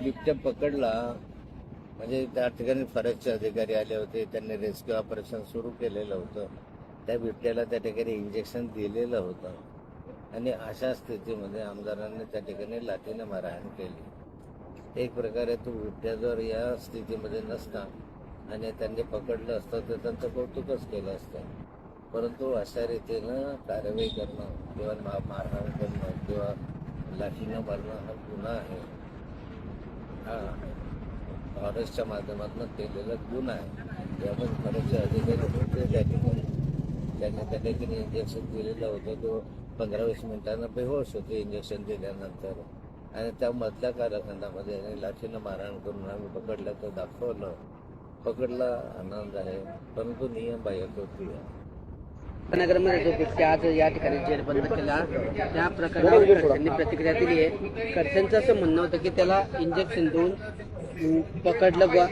बिबट्या पकडला म्हणजे त्या ठिकाणी फॉरेस्टचे अधिकारी आले होते, त्यांनी रेस्क्यू ऑपरेशन सुरू केलेलं होतं. त्या बिबट्याला त्या ठिकाणी इंजेक्शन दिलेलं होतं आणि अशा स्थितीमध्ये आमदारांनी त्या ठिकाणी लाठीने मारहाण केली. एक प्रकारे तो बिबट्या जर या स्थितीमध्ये नसता आणि त्यांनी पकडलं असतं तर त्यांचं कौतुकच केलं असतं. परंतु अशा रीतीनं कारवाई करणं किंवा मारहाण करणं किंवा लाठीनं मारणं हा गुन्हा आहे. हा फॉरेस्टच्या माध्यमातून केलेला गुन्हा आहे. त्यामुळे फॉरेस्टचे अधिकारी होते त्या ठिकाणी, त्यांनी त्या ठिकाणी इंजेक्शन दिलेलं होतं. तो 15-20 मिनिटांना बेहोश होते इंजेक्शन दिल्यानंतर आणि त्या मधल्या कालखंडामध्ये लाठीनं मारहाण करून आम्ही पकडलं तर दाखवलं. पकडला आनंद आहे, परंतु नियम बाह्य कृती आहे. नगरमध्ये जो बिबट्या आज या ठिकाणी जेरबंद केला त्या प्रकरणावर खडसेंनी प्रतिक्रिया दिली आहे. खडसेंचं असं म्हणणं होतं की त्याला इंजेक्शन देऊन पकडलं व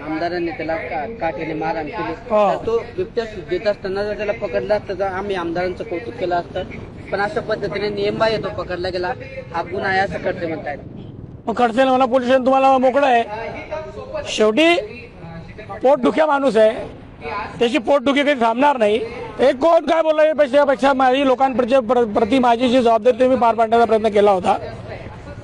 आमदारांनी त्याला काठीने मारहाण केली. तर तो बिबट्या देत असताना जर त्याला पकडला असतं तर आम्ही आमदारांचं कौतुक केलं असतं, पण अशा पद्धतीने नियमबाह्य तो पकडला गेला, हा गुन्हा आहे असं खडसे म्हणतायत. खडसे मला पोलीस स्टेशन तुम्हाला मोकळं आहे. शेवटी पोटदुख्या माणूस आहे, त्याची पोटदुखी काही थांबणार नाही. हे कोण काय बोलला यापेक्षा माझी लोकांप्रती माझी जी जबाबदारी ते मी पार पाडण्याचा प्रयत्न केला होता.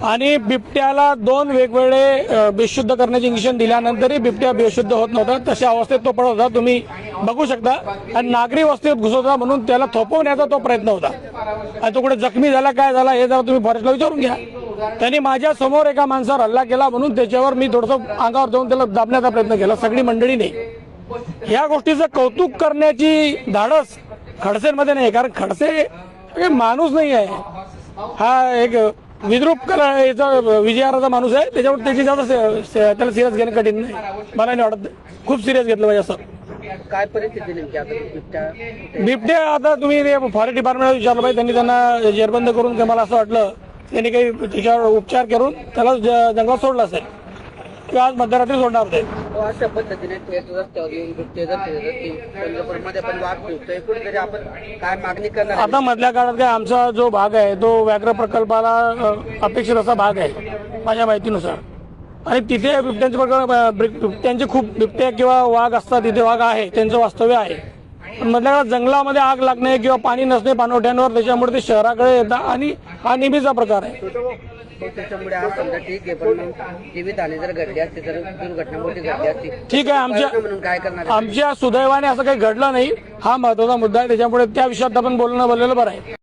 आणि बिबट्याला 2 वेगवेगळे बेशुद्ध करण्याचे इंजेक्शन दिल्यानंतरही बिबट्या बेशुद्ध होत नव्हता. तशा अवस्थेत तो पडत होता, तुम्ही बघू शकता. आणि नागरी वस्तीत घुसवता म्हणून त्याला थोपवण्याचा तो प्रयत्न होता. आणि तो कुठे जखमी झाला काय झाला हे जरा तुम्ही फॉरेस्टला विचारून घ्या. त्यांनी माझ्या समोर एका माणसावर हल्ला केला म्हणून त्याच्यावर मी थोडंसं अंगावर जाऊन त्याला दाबण्याचा प्रयत्न केला, सगळी मंडळी नाही. ह्या गोष्टीचं कौतुक करण्याची धाडस खडसेंमध्ये नाही, कारण खडसे माणूस नाही आहे. हा एक विद्रूप कला याचा विजयाराचा माणूस आहे, त्याच्यावर त्याची जास्त त्याला सिरियस घेणं कठीण नाही. मला नाही वाटत खूप सिरियस घेतलं पाहिजे असं. काय परिस्थिती नेमकी आता बिबट्या आता तुम्ही फॉरेस्ट डिपार्टमेंटला विचारलं पाहिजे. त्यांनी त्यांना जेरबंद करून मला असं वाटलं त्यांनी काही त्याच्यावर उपचार करून त्याला जंगलात सोडलं असेल किंवा आज मध्यरात्री सोडणार होते. अशा पद्धतीने रस्त्यावर येऊन बिबटे पंढरपूरमध्ये पण वाघ फिरतोय, कुठेतरी आपण काय मागणी करणार? आता मधल्या काळात काय आमचा जो भाग आहे तो व्याघ्र प्रकल्पाला अपेक्षित असा भाग आहे माझ्या माहितीनुसार. आणि तिथे बिबट्यांचे खूप बिबट्या किंवा वाघ असतात, तिथे वाघ आहे, त्यांचं वास्तव्य आहे. पण मधल्या काळात जंगलामध्ये आग लागणे किंवा पाणी नसणे पाणवठ्यांवर, त्याच्यामुळे ते शहराकडे येतात आणि हा नेहमीचा प्रकार आहे. त्याच्यामुळे आज समजा ठीक आहे, पण मग जीवितहानी जर घडली असती तर दुर्घटना मोठी घडली असती, ठीक आहे. म्हणून काय करणार? आमच्या सुदैवाने असं काही घडलं नाही, हा महत्वाचा मुद्दा आहे. त्याच्यामुळे त्या विषयात आपण बोललेलं बरं आहे.